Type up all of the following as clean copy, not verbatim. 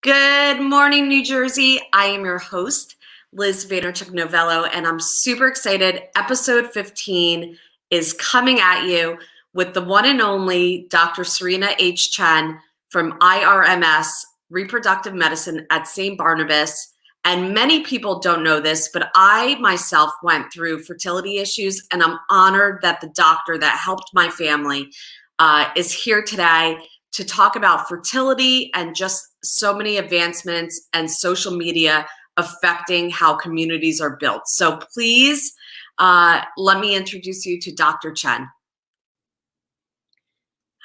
Good morning, New Jersey. I am your host, Liz Vaynerchuk Novello, and I'm super excited. Episode 15 is coming at you with the one and only Dr. Serena Chen from IRMS, Reproductive Medicine at St. Barnabas. And many people don't know this, but I myself went through fertility issues, and I'm honored that the doctor that helped my family is here today to talk about fertility and just so many advancements and social media affecting how communities are built. So please let me introduce you to Dr. Chen.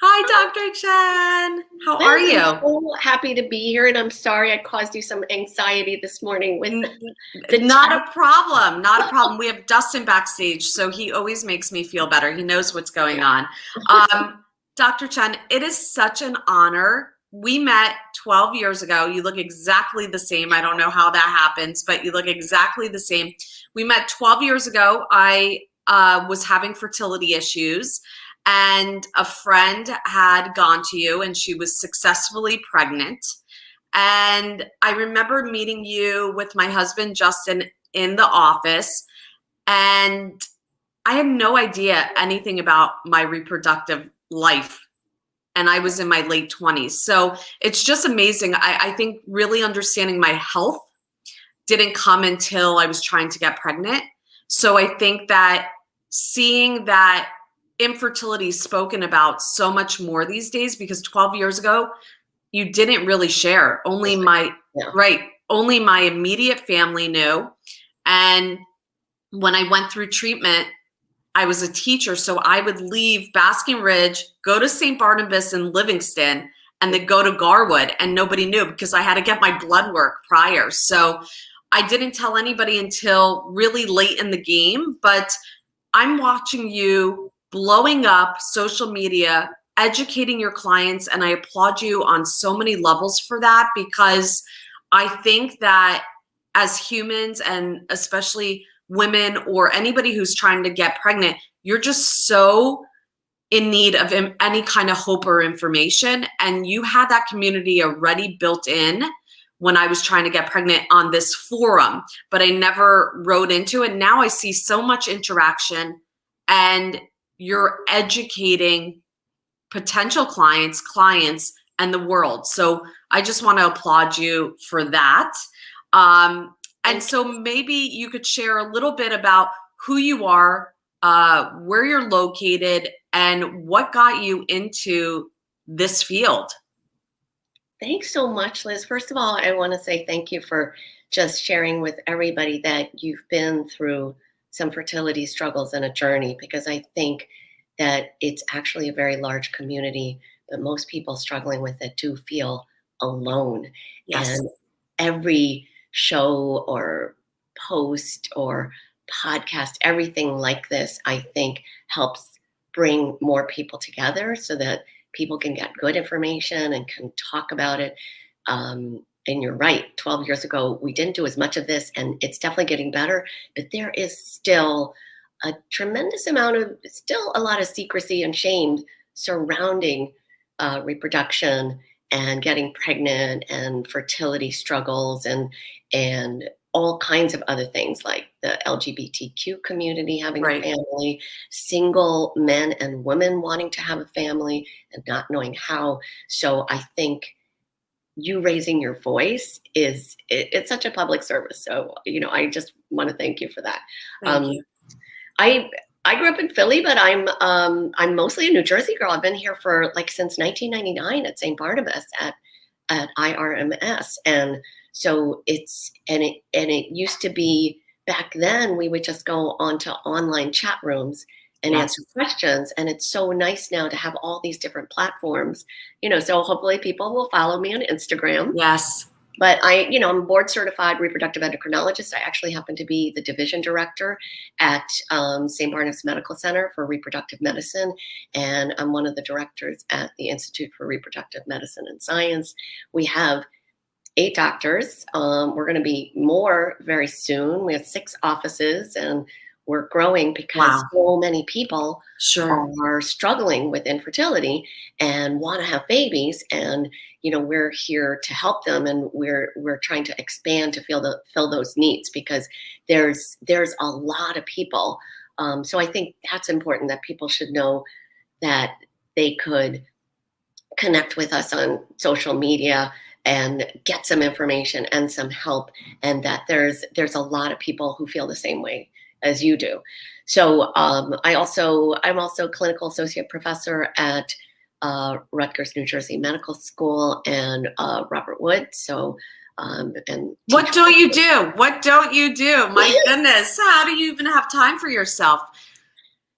Hi, Dr. Chen. How are you? I'm so happy to be here, and I'm sorry I caused you some anxiety this morning with Not a problem. Not a problem. We have Dustin backstage, so he always makes me feel better. He knows what's going on. Dr. Chen, it is such an honor. We met 12 years ago. You look exactly the same. I don't know how that happens, but you look exactly the same. We met 12 years ago. I was having fertility issues, and a friend had gone to you, and she was successfully pregnant. And I remember meeting you with my husband, Justin, in the office. And I had no idea anything about my reproductive life. And I was in my late 20s. So it's just amazing. I think really understanding my health didn't come until I was trying to get pregnant. So I think that seeing that infertility is spoken about so much more these days, because 12 years ago, you didn't really share. Only my immediate family knew. And when I went through treatment, I was a teacher, so I would leave Basking Ridge, go to St. Barnabas in Livingston, and then go to Garwood, and nobody knew because I had to get my blood work prior. So I didn't tell anybody until really late in the game, but I'm watching you blowing up social media, educating your clients, and I applaud you on so many levels for that, because I think that as humans, and especially women or anybody who's trying to get pregnant, you're just so in need of any kind of hope or information. And you had that community already built in when I was trying to get pregnant on this forum, but I never wrote into it. Now I see so much interaction, and you're educating potential clients, and the world. So I just want to applaud you for that. And so maybe you could share a little bit about who you are, where you're located, and what got you into this field. Thanks so much, Liz. First of all, I want to say thank you for just sharing with everybody that you've been through some fertility struggles and a journey, because I think that it's actually a very large community, but most people struggling with it do feel alone. Yes. And every show or post or podcast, everything like this, I think helps bring more people together so that people can get good information and can talk about it. And you're right, 12 years ago, we didn't do as much of this, and it's definitely getting better, but there is still a tremendous amount of, still a lot of secrecy and shame surrounding reproduction and getting pregnant and fertility struggles and all kinds of other things, like the LGBTQ community having a family, single men and women wanting to have a family and not knowing how. So I think you raising your voice it's such a public service. So, I just want to thank you for that. Thank you. I grew up in Philly, but I'm mostly a New Jersey girl. I've been here for since 1999 at St. Barnabas at IRMS, and so it used to be, back then we would just go onto online chat rooms and answer questions, and it's so nice now to have all these different platforms. So hopefully people will follow me on Instagram. Yes. But I'm a board certified reproductive endocrinologist. I actually happen to be the division director at St. Barnabas Medical Center for Reproductive Medicine. And I'm one of the directors at the Institute for Reproductive Medicine and Science. We have 8 doctors. We're going to be more very soon. We have 6 offices, and we're growing because Wow. so many people Sure. are struggling with infertility and want to have babies, and we're here to help them, and we're trying to expand to fill those needs, because there's a lot of people. So I think that's important, that people should know that they could connect with us on social media and get some information and some help, and that there's a lot of people who feel the same way as you do. So I'm also clinical associate professor at Rutgers, New Jersey Medical School, and Robert Wood. So and What don't you do? What don't you do? My goodness, how do you even have time for yourself?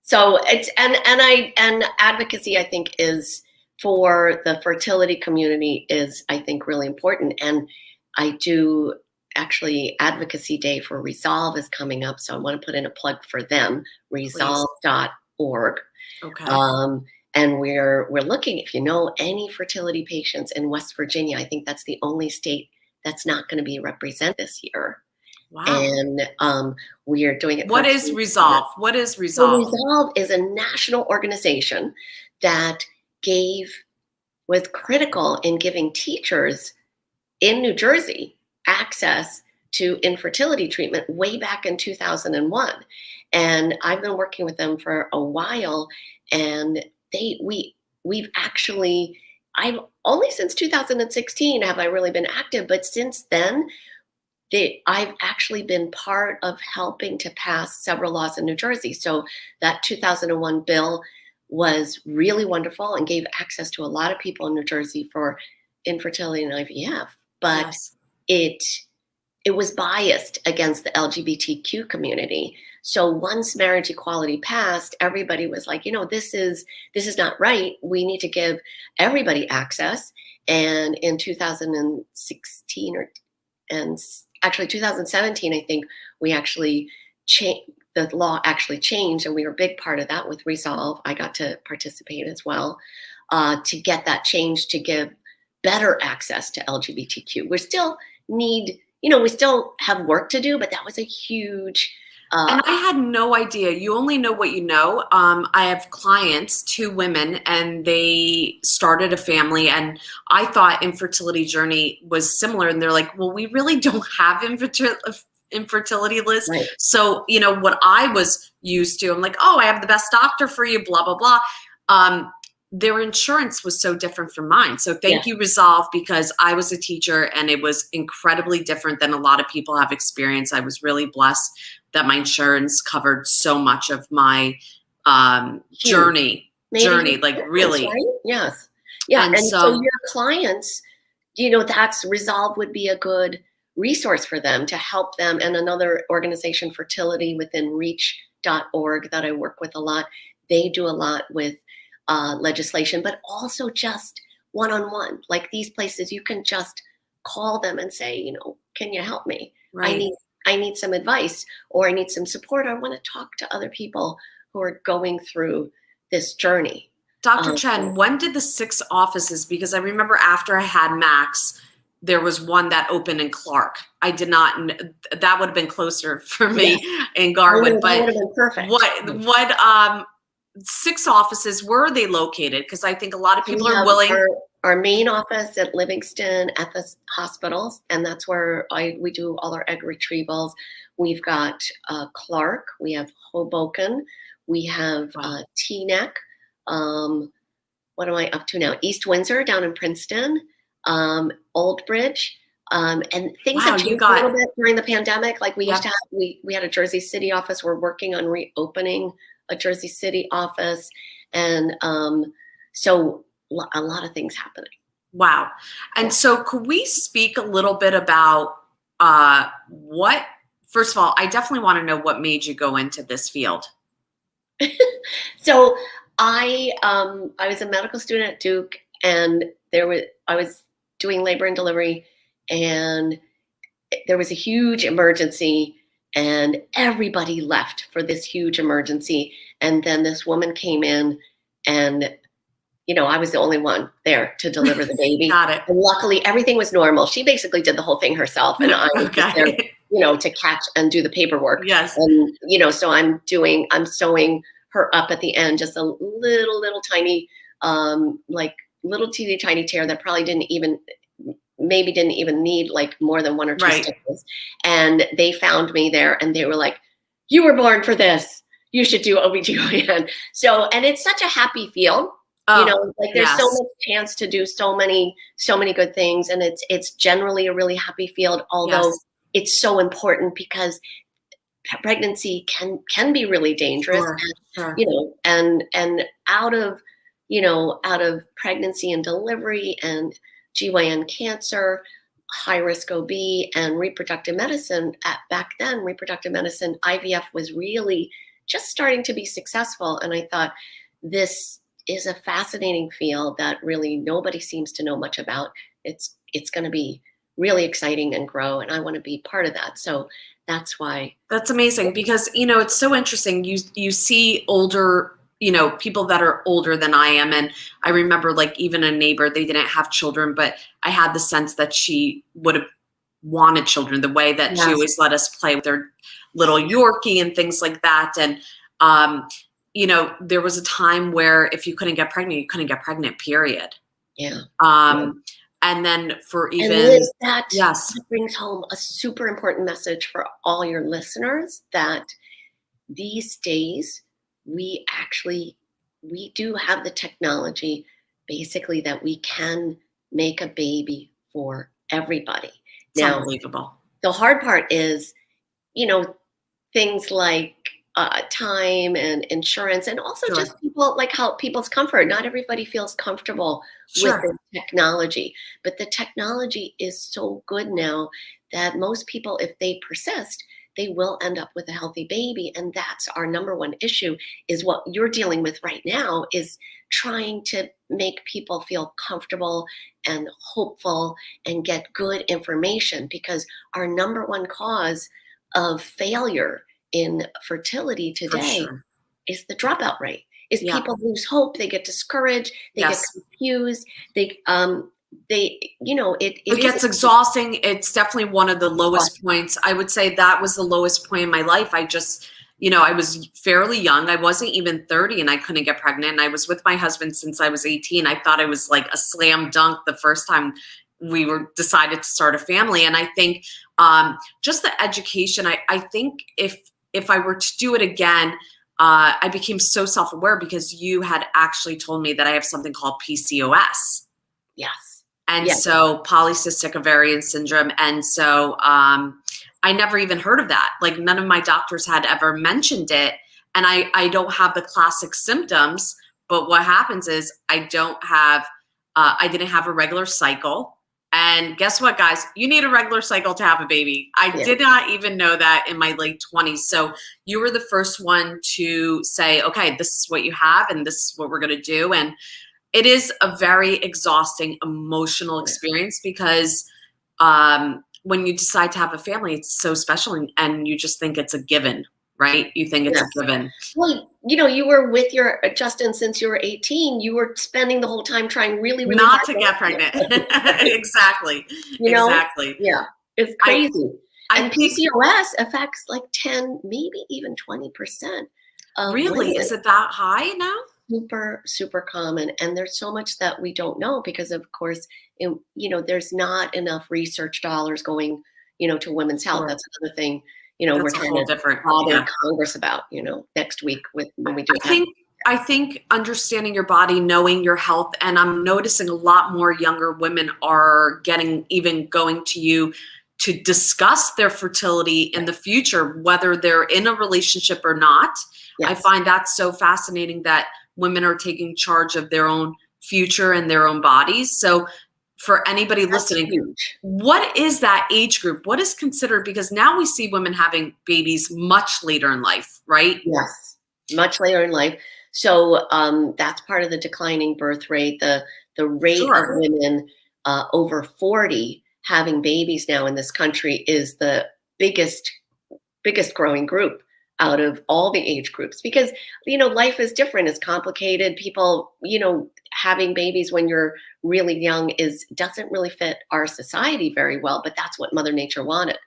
So it's and advocacy, I think, is for the fertility community, is, I think, really important. And I do actually, Advocacy Day for Resolve is coming up, so I want to put in a plug for them, resolve.org. Okay. And we're looking, if you know any fertility patients in West Virginia, I think that's the only state that's not going to be represented this year. Wow. And we are doing it. What is Resolve? What is So Resolve? Resolve is a national organization that was critical in giving teachers in New Jersey access to infertility treatment way back in 2001. And I've been working with them for a while, and we've actually, I've only since 2016 have I really been active, but since then, I've actually been part of helping to pass several laws in New Jersey. So that 2001 bill was really wonderful and gave access to a lot of people in New Jersey for infertility and IVF, but Yes. it was biased against the LGBTQ community. So once marriage equality passed, everybody was like, this is not right. We need to give everybody access. And in 2016 and actually 2017, I think we actually the law actually changed, and we were a big part of that with Resolve. I got to participate as well to get that change to give better access to LGBTQ. We still have work to do, but that was a huge. And I had no idea. You only know what you know. I have clients, 2 women, and they started a family, and I thought infertility journey was similar. And they're like, well, we really don't have infertility list. Right. So, what I was used to, I'm like, oh, I have the best doctor for you, blah, blah, blah. Their insurance was so different from mine. So thank you, Resolve, because I was a teacher and it was incredibly different than a lot of people have experienced. I was really blessed that my insurance covered so much of my journey, like really. Right? Yes. Yeah. And so your clients, that's Resolve would be a good resource for them to help them. And another organization, Fertility Within Reach.org, that I work with a lot. They do a lot with legislation, but also just one-on-one. Like these places, you can just call them and say, can you help me? Right. I need some advice, or I need some support. Or I want to talk to other people who are going through this journey. Dr. Chen, when did the 6 offices, because I remember after I had Max, there was one that opened in Clark. I did not, that would have been closer for me in Garwood, but that would have been perfect. What 6 offices, where are they located? Because I think a lot of people are willing. Our main office at Livingston at the hospitals, and that's where we do all our egg retrievals. We've got Clark, we have Hoboken, we have Teaneck. What am I up to now? East Windsor down in Princeton, Old Bridge. And things have changed a little bit during the pandemic. Like we used to have, we had a Jersey City office. We're working on reopening a Jersey City office. And so a lot of things happening. Wow. And so could we speak a little bit about first of all, I definitely want to know what made you go into this field. So I was a medical student at Duke, and I was doing labor and delivery, and there was a huge emergency, and everybody left for this huge emergency. And then this woman came in, and I was the only one there to deliver the baby. Got it. And luckily, everything was normal. She basically did the whole thing herself, and I was there to catch and do the paperwork. Yes. And, so I'm sewing her up at the end, just a little tiny, like little teeny tiny tear that probably didn't even need like more than one or two Right. stitches. And they found me there and they were like, you were born for this. You should do OBGYN. So, and it's such a happy feel, Oh, like there's so yes. much chance to do so many good things. And it's generally a really happy field, although Yes. it's so important because pregnancy can be really dangerous. Sure. And, Sure. and out of pregnancy and delivery and GYN cancer, high risk OB, and reproductive medicine, back then, reproductive medicine, IVF was really just starting to be successful. And I thought, this is a fascinating field that really nobody seems to know much about. It's going to be really exciting and grow, and I want to be part of that. So that's why. That's amazing because, it's so interesting. You see older, people that are older than I am. And I remember like even a neighbor, they didn't have children, but I had the sense that she would have wanted children the way that she Yes. always let us play with her little Yorkie and things like that. And, there was a time where if you couldn't get pregnant, you couldn't get pregnant, period. Yeah. And then for And even, Liz, that yes, brings home a super important message for all your listeners, that these days we do have the technology basically that we can make a baby for everybody. it's Now, unbelievable. the hard part is, things like time and insurance, and also Sure. just people's comfort. Not everybody feels comfortable with Sure. the technology, but the technology is so good now that most people, if they persist, they will end up with a healthy baby. And that's our number one issue, is what you're dealing with right now, is trying to make people feel comfortable and hopeful and get good information, because our number one cause of failure in fertility For today sure. is the dropout rate. Is Yeah. people lose hope, they get discouraged, they Yes. get confused, it It gets exhausting. It's definitely one of the lowest points. I would say that was the lowest point in my life. I just, I was fairly young. I wasn't even 30 and I couldn't get pregnant. And I was with my husband since I was 18. I thought it was like a slam dunk the first time we decided to start a family. And I think just the education, I think if I were to do it again, I became so self-aware because you had actually told me that I have something called PCOS. Yes. And Yes. so polycystic ovarian syndrome. And so I never even heard of that. Like none of my doctors had ever mentioned it. And I don't have the classic symptoms, but what happens is I didn't have a regular cycle. And guess what, guys? You need a regular cycle to have a baby. I did not even know that in my late 20s. So you were the first one to say, okay, this is what you have and this is what we're going to do. And it is a very exhausting emotional experience because when you decide to have a family, it's so special and you just think it's a given, right? You think it's a given. Well, you were with your Justin since you were 18. You were spending the whole time trying really, really not hard to get pregnant. Exactly. Exactly. Yeah. It's crazy. And think, PCOS affects like 10, maybe even 20% of really? women. Is it that high now? Super, super common. And there's so much that we don't know because, of course, there's not enough research dollars going, to women's health. Sure. That's another thing, That's we're trying to different bother Congress about, next week when we do that. I think understanding your body, knowing your health, and I'm noticing a lot more younger women are going to you to discuss their fertility in the future, whether they're in a relationship or not. Yes. I find that so fascinating that women are taking charge of their own future and their own bodies. So for anybody listening, huge. What is that age group? What is considered? Because now we see women having babies much later in life, right? Yes, much later in life. So that's part of the declining birth rate. The rate of women over 40 having babies now in this country is the biggest growing group out of all the age groups, because life is different, it's complicated. People, having babies when you're really young doesn't really fit our society very well, but that's what Mother Nature wanted.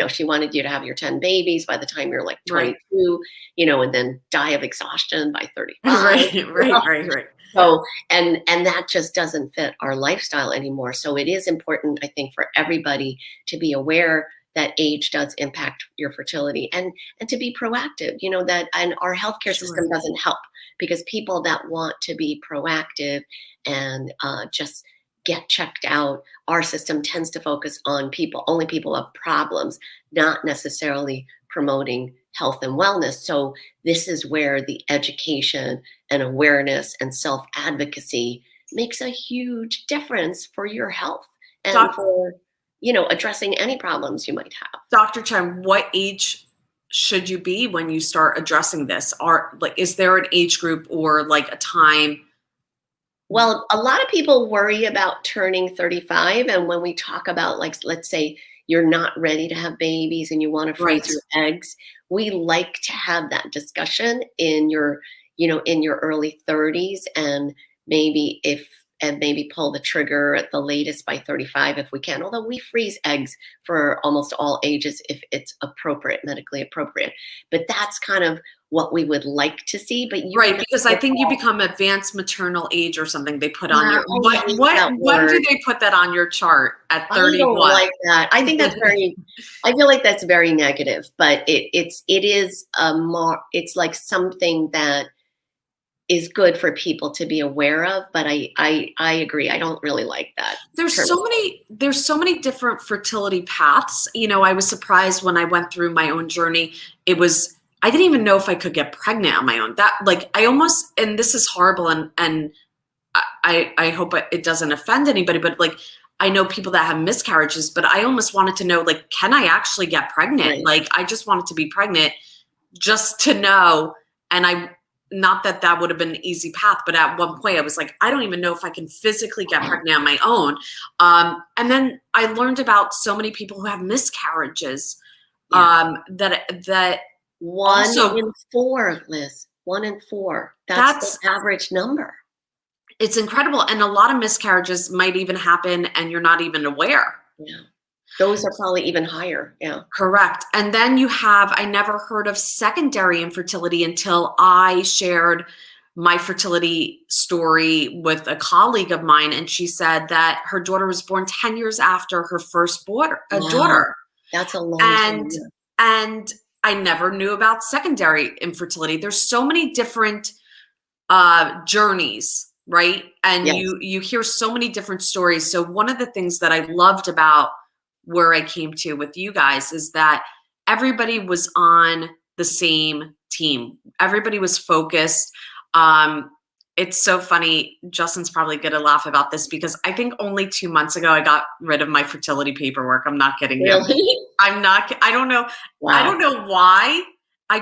she wanted you to have your 10 babies by the time you're like Right. 22, and then die of exhaustion by 35. Right. Right. Right. Right. So, and that just doesn't fit our lifestyle anymore. So it is important, I think, for everybody to be aware that age does impact your fertility, and to be proactive, that, and our healthcare system Sure. doesn't help, because people that want to be proactive and just get checked out, our system tends to focus on only people who have problems, not necessarily promoting health and wellness. So this is where the education and awareness and self advocacy makes a huge difference for your health and Doc, for addressing any problems you might have. Dr. Chen, what age should you be when you start addressing this? Is there an age group or like a time? Well, a lot of people worry about turning 35, and when we talk about, like, let's say you're not ready to have babies and you want to freeze Right. your eggs, we like to have that discussion in your early 30s, and maybe pull the trigger at the latest by 35 if we can. Although we freeze eggs for almost all ages if it's appropriate, medically appropriate. But that's kind of what we would like to see. But you Right, can because I think you become advanced maternal age or something they put on yeah, your I hate that when do word. they put that on your chart at I don't 31? like that. I feel like that's very negative, but it is it's like something that is good for people to be aware of, but I agree. I don't really like that There's term. so many different fertility paths. I was surprised when I went through my own journey. I didn't even know if I could get pregnant on my own. That like I almost, and this is horrible, and I hope it doesn't offend anybody, but like I know people that have miscarriages, but I almost wanted to know, like, can I actually get pregnant? Right. Like I just wanted to be pregnant just to know. And not that that would have been an easy path, but at one point I was like, I don't even know if I can physically get pregnant on my own. And then I learned about so many people who have miscarriages. Yeah. That One also in four, Liz. 1 in 4. That's the that's average number. it's incredible. And a lot of miscarriages might even happen and you're not even aware. Yeah. Those are probably even higher. Yeah. Correct. And then I never heard of secondary infertility until I shared my fertility story with a colleague of mine. And she said that her daughter was born 10 years after her first Wow. daughter. That's a long time. And, and I never knew about secondary infertility. There's so many different journeys, right? And Yes. you hear so many different stories. So one of the things that I loved about where I came to with you guys is that everybody was on the same team. Everybody was focused. It's so funny. Justin's probably going to laugh about this because I think only 2 months ago I got rid of my fertility paperwork. I'm not kidding you. Really? I don't know. Wow. I don't know why. I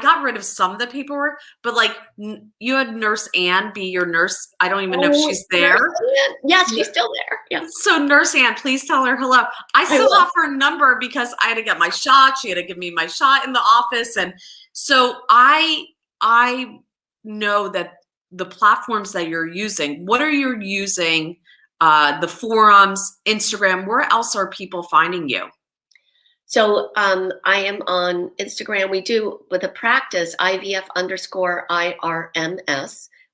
got rid of some of the paperwork, but like you had Nurse Ann be your nurse. I don't even know if she's there. Yes, she's still there. Yeah. So Nurse Ann, please tell her hello. I still have her number because I had to get my shot. She had to give me my shot in the office. And so I know that the platforms that you're using, what are you using? The forums, Instagram, where else are people finding you? So I am on Instagram. We do with a practice IVF_IRMS.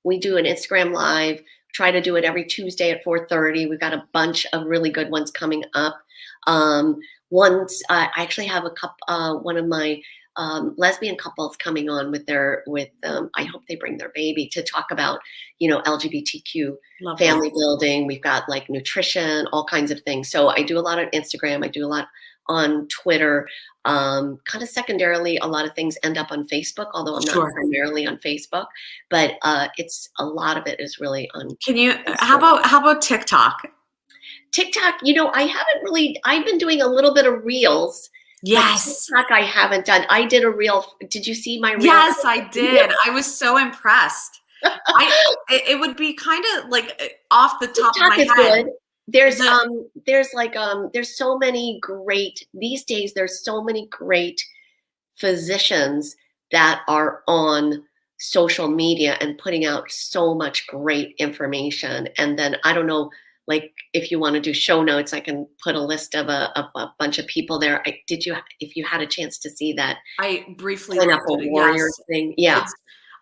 We do an Instagram live. Try to do it every Tuesday at 4:30. We've got a bunch of really good ones coming up. Once I actually have one of my lesbian couples coming on with I hope they bring their baby to talk about LGBTQ Love family that. building. We've got like nutrition, all kinds of things. So I do a lot on Instagram. I do a lot on Twitter. Kind of secondarily, a lot of things end up on Facebook, although I'm not primarily on Facebook, but it's a lot of it is really on. Can you, how about TikTok? TikTok, I've been doing a little bit of reels. Yes. TikTok I haven't done. I did a reel. Did you see my reel? Yes, I did. I was so impressed. It would be kind of like off the top TikTok of my is head. Good. There's so many great these days. There's so many great physicians that are on social media and putting out so much great information. And then I don't know like if you want to do show notes, I can put a list of a bunch of people there. If you had a chance to see that I briefly looked at Pineapple it. Yes. Warrior thing? Yeah. It's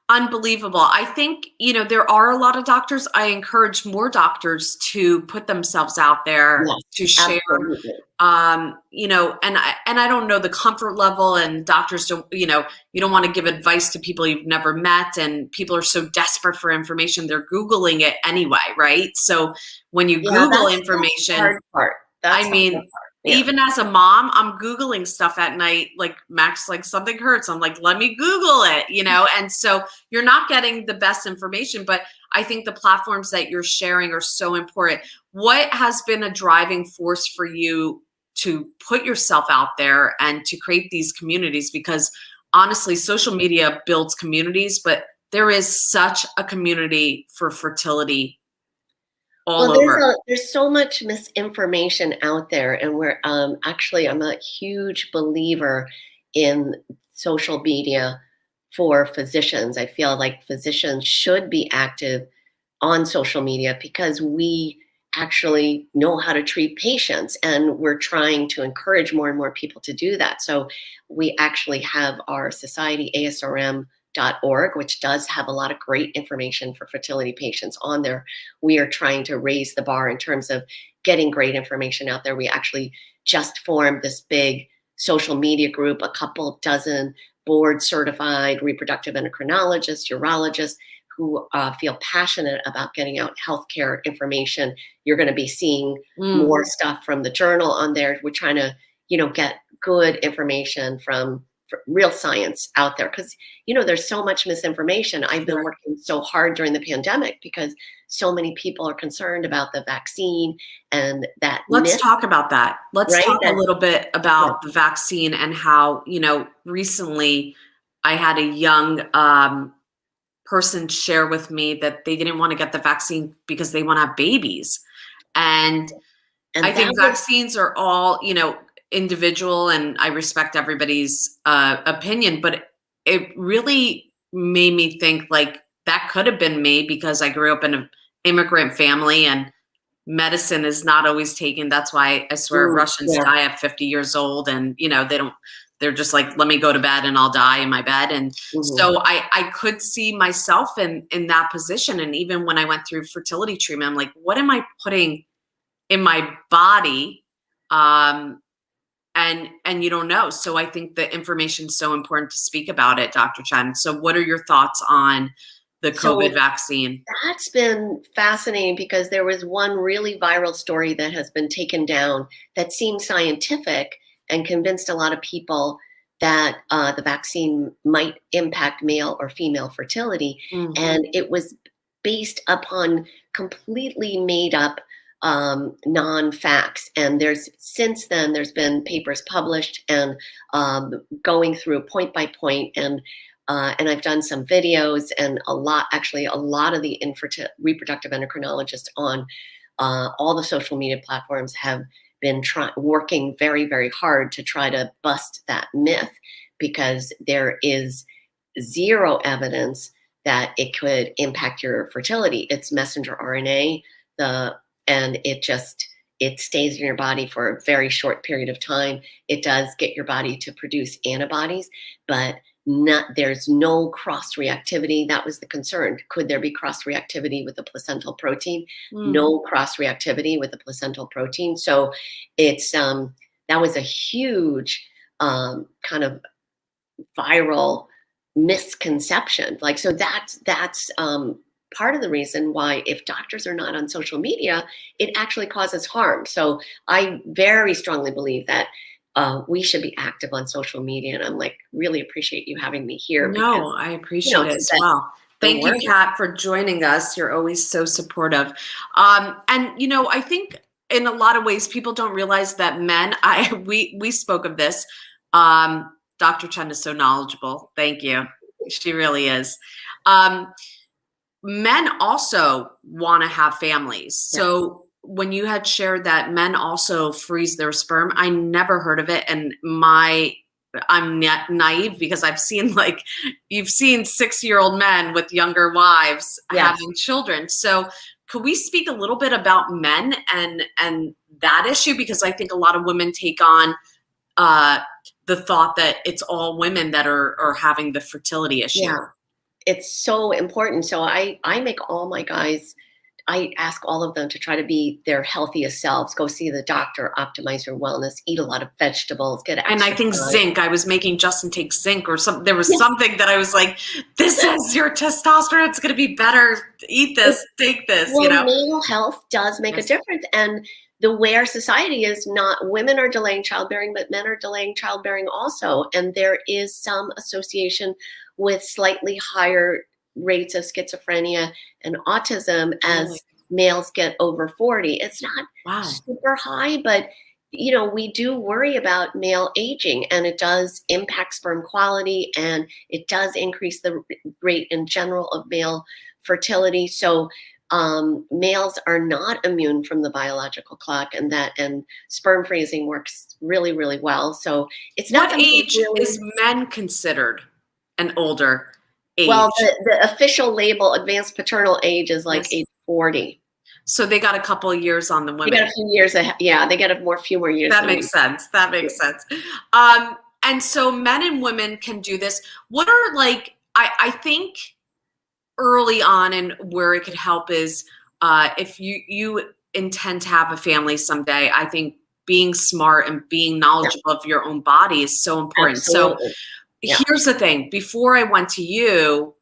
unbelievable. I think, there are a lot of doctors. I encourage more doctors to put themselves out there Yes, to share, absolutely. and I don't know the comfort level, and doctors don't, you don't want to give advice to people you've never met, and people are so desperate for information, they're Googling it anyway, right? So when you Yeah, Google that's the information, hard part. I That's the hard mean, part. Yeah. even as a mom, I'm Googling stuff at night. Like Max, like something hurts. I'm like, let me Google it, And so you're not getting the best information, but I think the platforms that you're sharing are so important. What has been a driving force for you to put yourself out there and to create these communities? Because honestly, social media builds communities, but there is such a community for fertility all Well, over. there's so much misinformation out there, and I'm a huge believer in social media for physicians. I feel like physicians should be active on social media because we actually know how to treat patients, and we're trying to encourage more and more people to do that. So we actually have our society, ASRM.org, which does have a lot of great information for fertility patients on there. We are trying to raise the bar in terms of getting great information out there. We actually just formed this big social media group, a couple dozen board certified reproductive endocrinologists, urologists who feel passionate about getting out healthcare information. You're going to be seeing Mm, more stuff from the journal on there. We're trying to, get good information from real science out there because, there's so much misinformation. I've been sure. working so hard during the pandemic because so many people are concerned about the vaccine and that Let's myth, talk about that. Let's right? talk a little bit Yeah. about the vaccine and how, recently I had a young person share with me that they didn't want to get the vaccine because they want to have babies. And I And that think was, vaccines are all, individual, and I respect everybody's opinion, but it really made me think like that could have been me because I grew up in an immigrant family and medicine is not always taken. That's why I swear Russians yeah. die at 50 years old, and they're just like, let me go to bed and I'll die in my bed. And Mhm. so I could see myself in that position. And even when I went through fertility treatment, I'm like, what am I putting in my body? And you don't know. So I think the information is so important to speak about it, Dr. Chen. So what are your thoughts on the COVID So vaccine? that's been fascinating because there was one really viral story that has been taken down that seemed scientific and convinced a lot of people that the vaccine might impact male or female fertility. Mm, And it was based upon completely made up non-facts. And since then, there's been papers published and going through point by point and I've done some videos and a lot of the reproductive endocrinologists on all the social media platforms have been working very, very hard to try to bust that myth because there is zero evidence that it could impact your fertility. It's messenger RNA, and it stays in your body for a very short period of time. It does get your body to produce antibodies, but there's no cross reactivity. That was the concern. Could there be cross reactivity with the placental protein? mm. No cross reactivity with the placental protein. So it's that was a huge kind of viral misconception. Like, so that's part of the reason why if doctors are not on social media, it actually causes harm. So I very strongly believe that we should be active on social media. And I'm like, really appreciate you having me here because, No, I appreciate it to as set well. the Thank you, word. Kat, for joining us. You're always so supportive. And I think in a lot of ways people don't realize that men, we spoke of this. Dr. Chen is so knowledgeable. Thank you. She really is. Um, Men also want to have families. Yeah. So when you had shared that men also freeze their sperm, I never heard of it. And I'm naive because I've seen you've seen 6-year-old men with younger wives Yes. having children. So could we speak a little bit about men and that issue? Because I think a lot of women take on the thought that it's all women that are having the fertility issue. Yeah, it's so important. So I make all my guys, I ask all of them to try to be their healthiest selves. Go see the doctor, optimize your wellness, eat a lot of vegetables, get And I think exercise. zinc, I was making Justin take zinc or something. There was Yes. something that I was like, this is your testosterone. It's going to be better. Eat this, take this, Well, you know? male health does make a Yes. difference. And the way our society is not, women are delaying childbearing, but men are delaying childbearing also. And there is some association with slightly higher rates of schizophrenia and autism as Really? males get over 40. It's not Wow. super high, but we do worry about male aging, and it does impact sperm quality, and it does increase the rate in general of male fertility. So males are not immune from the biological clock, and sperm freezing works really, really well. So it's not What something age really. is men considered an older age? Well, the official label, advanced paternal age, is like Yes. age 40. So they got a couple of years on the They women. got a few years ahead. Yeah, they got a few more years. That than makes we sense. That makes sense. And so men and women can do this. What are like, I think early on and where it could help is if you intend to have a family someday, I think being smart and being knowledgeable of your own body is so important. So Absolutely. Yeah. here's the thing. Before I went to you,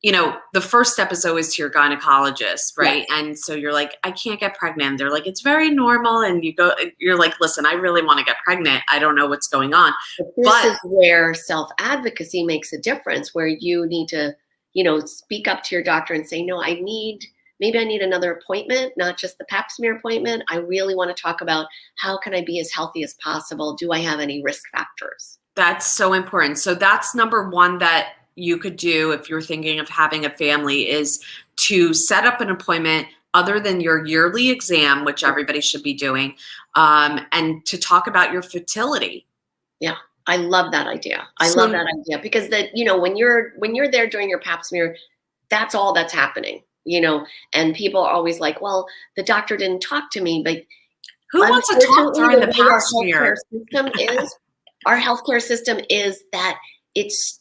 the first step is always to your gynecologist, right? Yes. And so you're like, I can't get pregnant. They're like, it's very normal. And you're like, listen, I really want to get pregnant. I don't know what's going on. This is where self-advocacy makes a difference, where you need to, speak up to your doctor and say, no, maybe I need another appointment, not just the pap smear appointment. I really want to talk about how can I be as healthy as possible? Do I have any risk factors? That's so important. So that's number one that you could do if you're thinking of having a family, is to set up an appointment other than your yearly exam, which everybody should be doing, and to talk about your fertility. Yeah, I love that idea. I love that idea because when you're there during your pap smear, that's all that's happening. And people are always like, well, the doctor didn't talk to me, but who wants to talk during the pap smear? Our healthcare system is that it's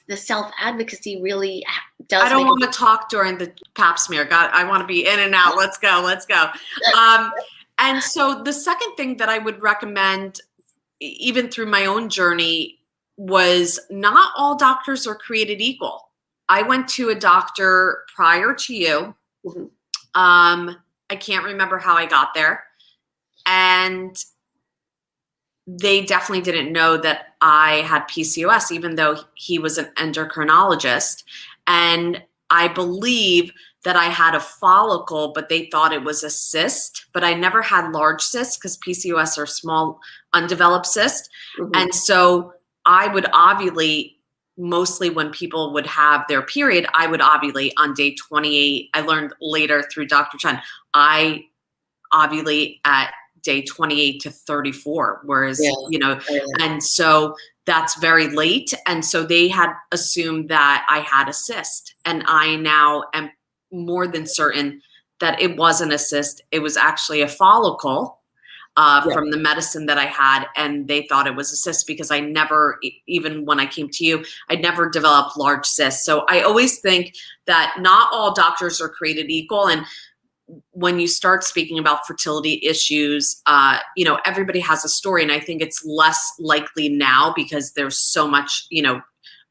the self-advocacy really does. I don't want to talk during the pap smear. God, I want to be in and out. Let's go. And so the second thing that I would recommend, even through my own journey, was not all doctors are created equal. I went to a doctor prior to you. Mm-hmm. I can't remember how I got there. And they definitely didn't know that I had PCOS, even though he was an endocrinologist. And I believe that I had a follicle, but they thought it was a cyst. But I never had large cysts because PCOS are small, undeveloped cysts. Mm-hmm. And so I would ovulate mostly when people would have their period. I would ovulate on day 28. I learned later through Dr. Chen, I ovulate at day 28 to 34, whereas, and so that's very late. And so they had assumed that I had a cyst, and I now am more than certain that it wasn't a cyst. It was actually a follicle from the medicine that I had, and they thought it was a cyst because I never, even when I came to you, I never developed large cysts. So I always think that not all doctors are created equal. And when you start speaking about fertility issues, everybody has a story. And I think it's less likely now because there's so much,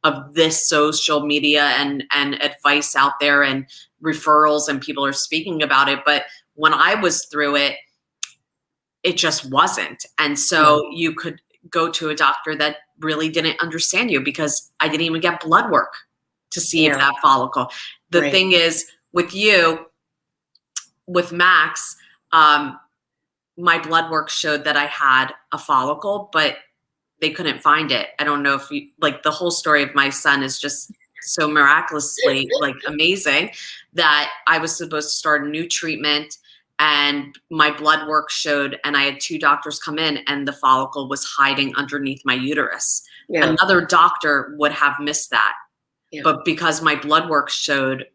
of this social media and advice out there and referrals, and people are speaking about it. But when I was through it, it just wasn't. And so you could go to a doctor that really didn't understand you, because I didn't even get blood work to see if that follicle. The thing is, with you, with Max, my blood work showed that I had a follicle, but they couldn't find it. I don't know if the whole story of my son is just so miraculously amazing, that I was supposed to start a new treatment, and my blood work showed, and I had 2 doctors come in, and the follicle was hiding underneath my uterus. Another doctor would have missed that. But because my blood work showed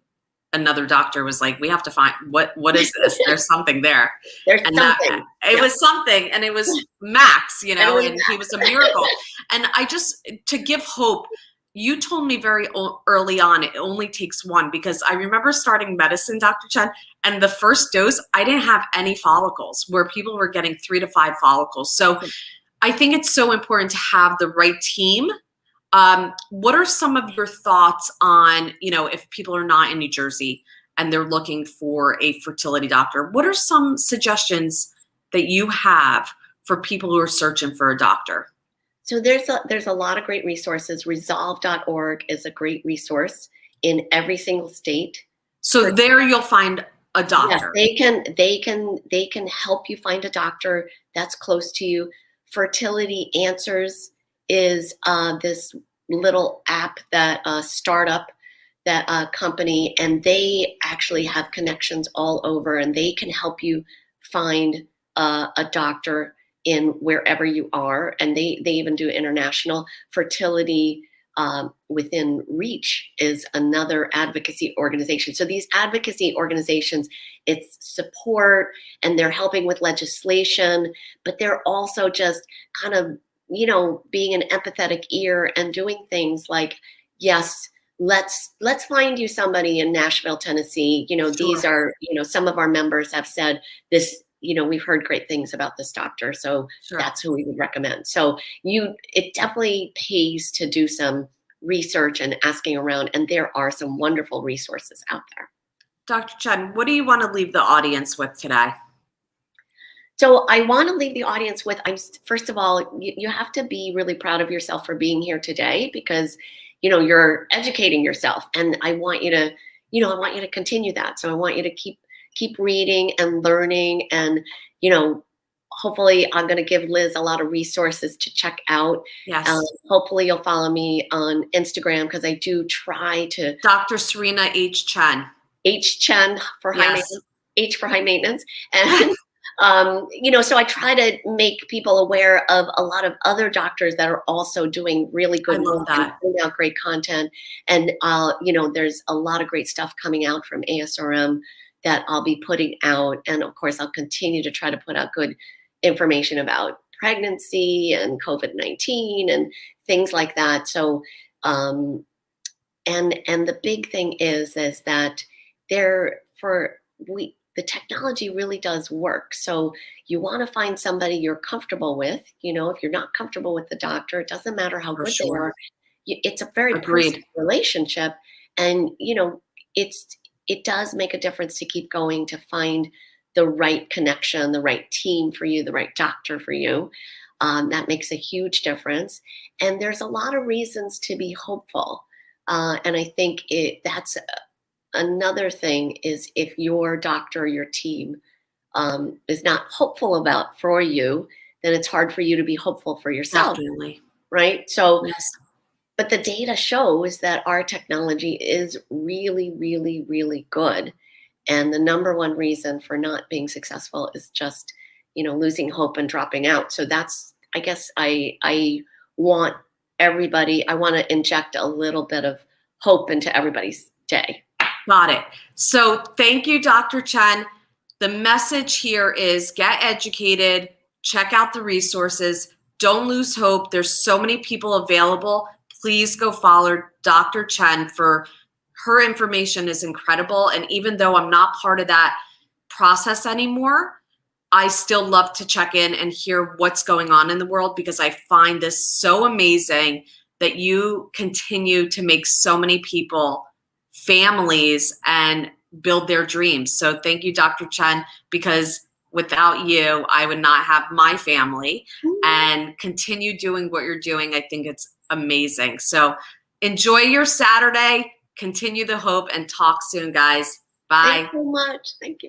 another doctor was like, we have to find what is this? There's something there. There's And something. it was something, and it was Max, you know, was and he was a miracle. And I just, to give hope, you told me very early on, it only takes one, because I remember starting medicine, Dr. Chen, and the first dose, I didn't have any follicles, where people were getting 3 to 5 follicles. So I think it's so important to have the right team. What are some of your thoughts on, you know, if people are not in New Jersey and they're looking for a fertility doctor, what are some suggestions that you have for people who are searching for a doctor? So there's a lot of great resources. Resolve.org is a great resource in every single state. So there you'll find a Yes, doctor. they can help you find a doctor that's close to you. Fertility Answers is this little app that startup, that company, and they actually have connections all over, and they can help you find a doctor in wherever you are, and they even do international. Fertility Within Reach is another advocacy organization. So these advocacy organizations, it's support, and they're helping with legislation, but they're also just kind of, you know, being an empathetic ear and doing things like, yes, let's find you somebody in Nashville, Tennessee. You know, these Sure. are, you know, some of our members have said this, you know, we've heard great things about this doctor, so Sure. that's who we would recommend. So it definitely pays to do some research and asking around, and there are some wonderful resources out there. Dr. Chen, what do you want to leave the audience with today? So I want to leave the audience with, first of all, you have to be really proud of yourself for being here today, because, you know, you're educating yourself, and I want you to, you know, I want you to continue that. So I want you to keep reading and learning, and, you know, hopefully I'm going to give Liz a lot of resources to check out. Yes. Hopefully you'll follow me on Instagram, because I do try to. Dr. Serena H. Chen. H. Chen for high Yes. maintenance. H for high maintenance. And you know, so I try to make people aware of a lot of other doctors that are also doing really good work and putting out great content. And you know, there's a lot of great stuff coming out from ASRM that I'll be putting out. And of course, I'll continue to try to put out good information about pregnancy and COVID-19 and things like that. So, and the big thing is that the technology really does work. So you want to find somebody you're comfortable with. You know, if you're not comfortable with the doctor, it doesn't matter how good they are. It's a very personal relationship, and you know, it does make a difference to keep going, to find the right connection, the right team for you, the right doctor for you. That makes a huge difference, and there's a lot of reasons to be hopeful. And I think that's another thing, is if your doctor or your team is not hopeful for you, then it's hard for you to be hopeful for yourself. Definitely. Right? So, yes. But the data shows that our technology is really, really, really good. And the number one reason for not being successful is just, you know, losing hope and dropping out. So that's, I guess I want everybody, I want to inject a little bit of hope into everybody's day. Got it. So thank you, Dr. Chen. The message here is get educated, check out the resources, don't lose hope. There's so many people available. Please go follow Dr. Chen. For her information is incredible. And even though I'm not part of that process anymore, I still love to check in and hear what's going on in the world, because I find this so amazing that you continue to make so many people families and build their dreams. So thank you, Dr. Chen, because without you, I would not have my family. And continue doing what you're doing. I think it's amazing. So enjoy your Saturday, continue the hope, and talk soon, guys. Bye. Thanks so much. Thank you.